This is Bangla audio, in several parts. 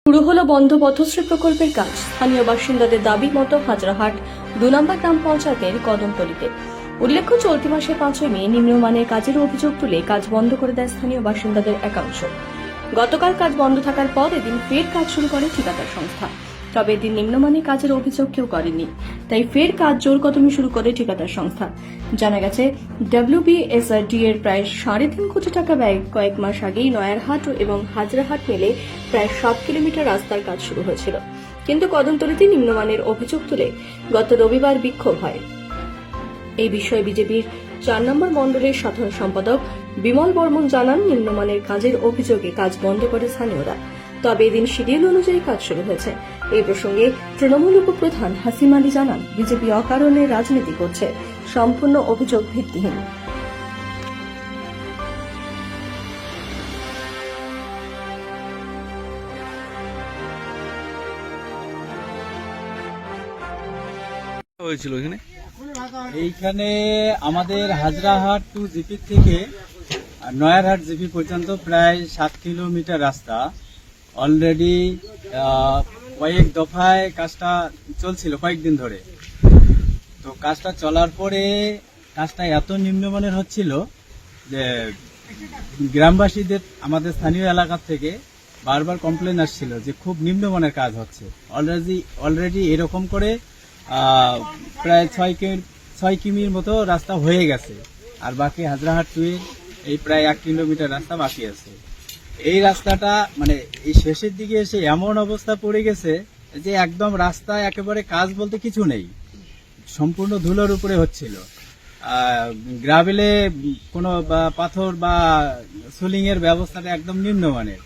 শুরু হলো বন্ধ পথশ্রী প্রকল্পের কাজ। স্থানীয় বাসিন্দাদের দাবি মতো হাজরাহাট ২ নম্বর গ্রাম পঞ্চায়েতের কদমতলীতে। উল্লেখ্য, চলতি মাসে ৫ই মে নিম্নমানের কাজের অভিযোগ তুলে কাজ বন্ধ করে দেয় স্থানীয় বাসিন্দাদের একাংশ। গতকাল কাজ বন্ধ থাকার পর এদিন ফের কাজ শুরু করে ঠিকাদার সংস্থা। তবে এদিন নিম্নমানের কাজের অভিযোগ কেউ করেনি, তাই ফের কাজ জোর কদমে শুরু করে ঠিকাদার সংস্থা। জানা গেছে, WBSRD এর প্রায় ৩.৫ কোটি টাকা ব্যয় কয়েক মাস আগেই নয়ারহাট এবং হাজরাহাট মেলে প্রায় ৭ কিলোমিটার রাস্তার কাজ শুরু হয়েছিল। কিন্তু কদমতলীতে নিম্নমানের অভিযোগ তুলে গত রবিবার বিক্ষোভ হয়। এই বিষয়ে বিজেপির ৪ নম্বর মণ্ডলের সাধারণ সম্পাদক বিমল বর্মন জানান, নিম্নমানের কাজের অভিযোগে কাজ বন্ধ করে স্থানীয়রা। তবে এদিন শিডিউল অনুযায়ী কাজ শুরু হয়েছে। এই প্রসঙ্গে তৃণমূল উপপ্রধান হাসিম আলী জানান, বিজেপি অকারণে রাজনীতি করছে, সম্পূর্ণ অভিযোগ ভিত্তিহীন। হয়েছিল এখানে এইখানে আমাদের হাজরাহাট টু জিপি থেকে নয়ারহাট জিপি পর্যন্ত প্রায় ৭ কিলোমিটার রাস্তা অলরেডি কয়েক দফায় কাজটা চলছিল কয়েকদিন ধরে। তো কাজটা চলার পরে কাজটা এত নিম্নমানের হচ্ছিল যে গ্রামবাসীদের আমাদের স্থানীয় এলাকা থেকে বারবার কমপ্লেন আসছিল যে খুব নিম্নমানের কাজ হচ্ছে। অলরেডি এরকম করে প্রায় ৬ কিমির মতো রাস্তা হয়ে গেছে, আর বাকি হাজরাহাট টু এর এই প্রায় ১ কিলোমিটার রাস্তা বাকি আছে। এই রাস্তাটা মানে এই শেষের দিকে এসে এমন অবস্থা পড়ে গেছে যে একদম রাস্তায় একেবারে কাজ বলতে কিছু নেই, সম্পূর্ণ ধুলোর উপরে হচ্ছিল। গ্রাভেলে কোনো পাথর বা সোলিং এর ব্যবস্থাটা একদম নিম্নমানের।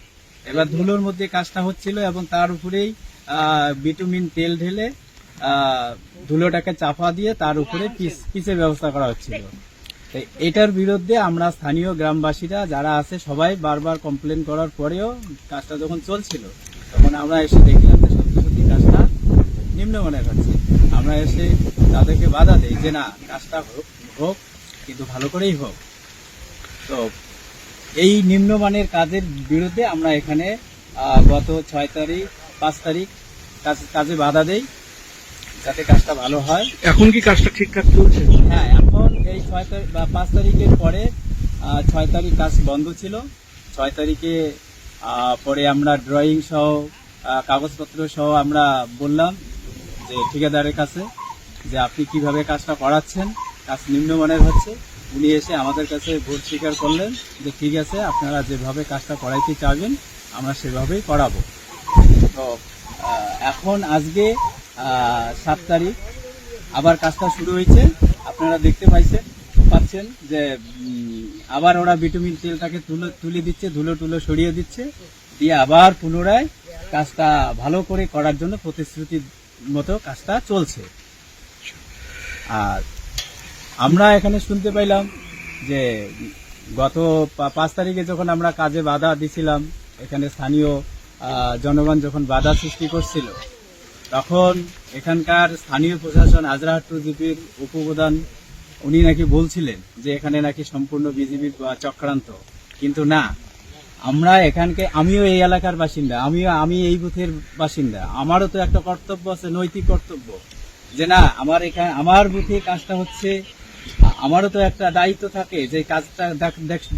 এবার ধুলোর মধ্যে কাজটা হচ্ছিল এবং তার উপরেই বিটুমিন তেল ঢেলে ধুলোটাকে চাপা দিয়ে তার উপরে পিচের ব্যবস্থা করা হচ্ছিল। এটার বিরুদ্ধে আমরা স্থানীয় গ্রামবাসীরা যারা আছে সবাই বারবার কমপ্লেন করার পরেও কাজটা যখন চলছিল তখন আমরা এসে দেখলাম যে সত্যি সত্যি কাজটা নিম্নমানের হচ্ছে। আমরা এসে তাদেরকে বাধা দেই যে না, কাজটা হোক কিন্তু ভালো করেই হোক। তো এই নিম্নমানের কাজের বিরুদ্ধে আমরা এখানে গত ৫ তারিখ কাজে বাধা দেই যাতে কাজটা ভালো হয়। এখন কি কাজটা ঠিকঠাক চলছে? হ্যাঁ, এখন এই ৫ তারিখের পরে ৬ তারিখ কাজ বন্ধ ছিল। ৬ তারিখে পরে আমরা ড্রয়িং সহ কাগজপত্র সহ আমরা বললাম যে ঠিকাদারের কাছে যে আপনি কিভাবে কাজটা করাচ্ছেন, কাজ নিম্নমানের হচ্ছে। উনি এসে আমাদের কাছে ভুল স্বীকার করলেন যে ঠিক আছে, আপনারা যেভাবে কাজটা করাইতে চাইবেন আমরা সেভাবেই করাবো। তো এখন আজকে ৭ তারিখ আবার কাজটা শুরু হয়েছে। আপনারা দেখতে পাচ্ছেন যে আবার ওরা বিটুমিন তেলটাকে তুলে দিচ্ছে, ধুলো সরিয়ে দিচ্ছে, দিয়ে আবার পুনরায় কাজটা ভালো করে করার জন্য প্রতিশ্রুতির মতো কাজটা চলছে। আর আমরা এখানে শুনতে পাইলাম যে গত ৫ তারিখে যখন আমরা কাজে বাধা দিছিলাম, এখানে স্থানীয় জনগণ যখন বাধা সৃষ্টি করছিল, তখন এখানকার স্থানীয় প্রশাসন হাজরাহাট টু জিপির উপপ্রধান উনি নাকি বলছিলেন যে এখানে নাকি সম্পূর্ণ বিজেপির চক্রান্ত। কিন্তু না, আমরা আমিও এই এলাকার বাসিন্দা, আমি এই বুথের বাসিন্দা, আমারও তো একটা কর্তব্য আছে, নৈতিক কর্তব্য যে না, আমার বুথে কাজটা হচ্ছে, আমারও তো একটা দায়িত্ব থাকে যে কাজটা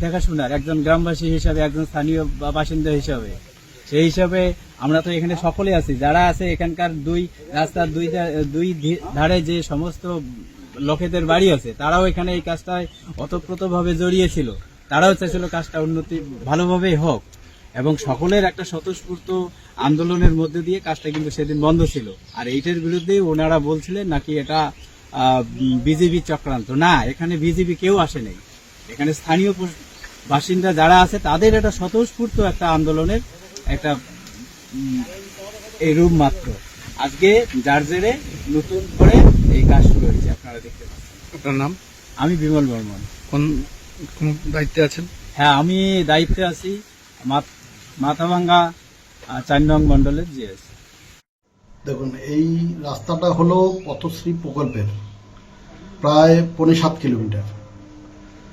দেখাশোনার, একজন গ্রামবাসী হিসাবে, একজন স্থানীয় বাসিন্দা হিসাবে। সেই হিসাবে আমরা তো এখানে সকলে আছি, যারা আছে এখানকার রাস্তার দুই ধারে যে সমস্ত লোকেদের বাড়ি আছে তারাও এখানে এই কাজটায় ওতপ্রোতভাবে জড়িয়েছিল। তারাও চাইছিল কাজটা উন্নতি ভালোভাবেই হোক, এবং সকলের একটা স্বতঃস্ফূর্ত আন্দোলনের মধ্যে দিয়ে কাজটা কিন্তু সেদিন বন্ধ ছিল। আর এইটার বিরুদ্ধে ওনারা বলছিলেন নাকি এটা বিজেপি চক্রান্ত। না, এখানে বিজেপি কেউ আসে নাই, এখানে স্থানীয় বাসিন্দা যারা আছে তাদের একটা স্বতঃস্ফূর্ত একটা আন্দোলনের একটা এই রূপ মাত্র। আজকে যার জেরে নতুন করে এই কাজ শুরু হয়েছে, আপনারা দেখতে পাচ্ছেন। আপনার নাম? আমি বিমল বর্মন। কোন দায়িত্বে আছেন? হ্যাঁ, আমি দায়িত্বে আছি মাথাভাঙ্গা ৪ নং মণ্ডলের জিএস। দেখুন, এই রাস্তাটা হলো পথশ্রী প্রকল্পের প্রায় ৭.৫ কিলোমিটার।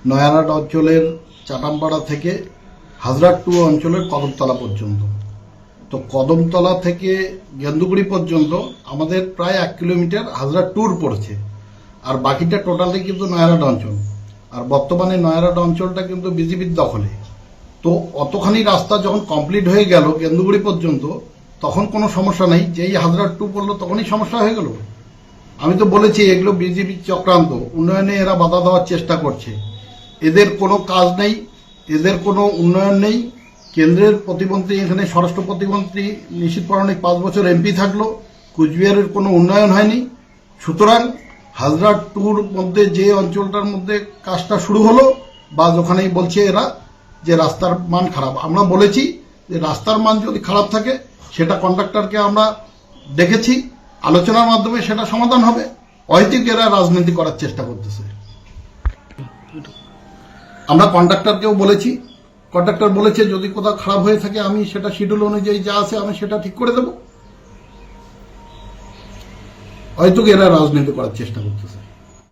নয়ারহাট অঞ্চলের চাটামপাড়া থেকে হাজরাট টু অঞ্চলের কদমতলা পর্যন্ত তো কদমতলা থেকে গেন্দুগুড়ি পর্যন্ত আমাদের প্রায় 1 কিলোমিটার হাজরা ট্যুর পড়েছে, আর বাকিটা টোটালি কিন্তু নয়ারহাট অঞ্চল। আর বর্তমানে নয়ারহাট অঞ্চলটা কিন্তু বিজেপির দখলে। তো অতখানি রাস্তা যখন কমপ্লিট হয়ে গেল গেন্দুগুড়ি পর্যন্ত, তখন কোনো সমস্যা নেই। যেই হাজরা টু পড়লো তখনই সমস্যা হয়ে গেল। আমি তো বলেছি এগুলো বিজেপির চক্রান্ত, উন্নয়নে এরা বাধা দেওয়ার চেষ্টা করছে। এদের কোনো কাজ নেই, এদের কোনো উন্নয়ন নেই। কেন্দ্রের প্রতিমন্ত্রী, এখানে স্বরাষ্ট্র প্রতিমন্ত্রী নিশীথ পরামানিক 5 বছর এমপি থাকলো, কুচবিহারের কোনো উন্নয়ন হয়নি। সুতরাং হাজরা টুর মধ্যে যে অঞ্চলটার মধ্যে কাজটা শুরু হলো, বা ওখানেই বলছে এরা যে রাস্তার মান খারাপ। আমরা বলেছি যে রাস্তার মান যদি খারাপ থাকে সেটা কন্ট্রাক্টরকে আমরা দেখেছি, আলোচনার মাধ্যমে সেটা সমাধান হবে। অহেতুক এরা রাজনীতি করার চেষ্টা করতেছে। আমরা কন্ট্রাক্টরকেও বলেছি, কন্ট্রাক্টর বলেছে যদি কোথাও খারাপ হয়ে থাকে আমি সেটা শিডিউল অনুযায়ী যা আছে আমি সেটা ঠিক করে দেব। হয়তো এরা রাজনীতি করার চেষ্টা করতেছে।